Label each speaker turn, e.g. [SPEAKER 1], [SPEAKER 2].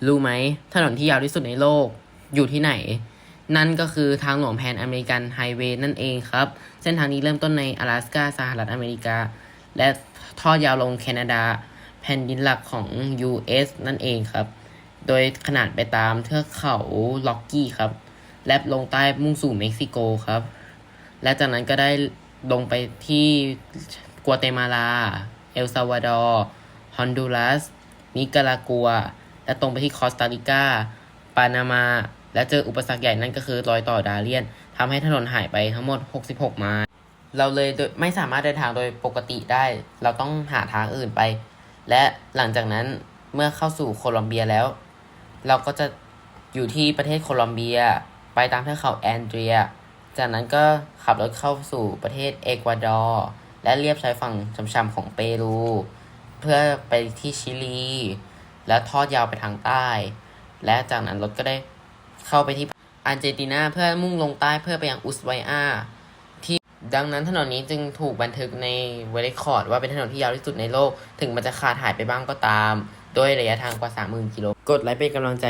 [SPEAKER 1] รู้ไหมถนนที่ยาวที่สุดในโลกอยู่ที่ไหนนั่นก็คือทางหลวงแพนอเมริกันไฮเวย์นั่นเองครับเส้นทางนี้เริ่มต้นใน阿拉斯ก้าสหรัฐอเมริกาและทอดยาวลงแคนาดาแผ่นดินหลักของ US นั่นเองครับโดยขนาดไปตามเทือกเขาล็อกกี้ครับและลงใต้มุ่งสู่เม็กซิโกครับและจากนั้นก็ได้ลงไปที่กัวเตมาลาเอลซัลวาดอร์ฮอนดูรัสนิการากัวและตรงไปที่คอสตาริกาปานามาและเจออุปสรรคใหญ่นั่นก็คือรอยต่อดาเลียนทำให้ถนนหายไปทั้งหมด66 ไมล์เราเลยไม่สามารถเดินทางโดยปกติได้เราต้องหาทางอื่นไปและหลังจากนั้นเมื่อเข้าสู่โคลอมเบียแล้วเราก็จะอยู่ที่ประเทศโคลอมเบียไปตามเทือกเขาแอนเดรียจากนั้นก็ขับรถเข้าสู่ประเทศเอกวาดอร์และเลียบชายฝั่งช่ำๆของเปรูเพื่อไปที่ชิลีแล้วทอดยาวไปทางใต้และจากนั้นรถก็ได้เข้าไปที่อาร์เจนตินาเพื่อมุ่งลงใต้เพื่อไปยังอุสไวอาที่ดังนั้นถนนนี้จึงถูกบันทึกในเรคคอร์ดว่าเป็นถนนที่ยาวที่สุดในโลกถึงมันจะขาดหายไปบ้างก็ตามโดยระยะทางกว่า 30,000 กิโลกดไลค์เป็นกำลังใจ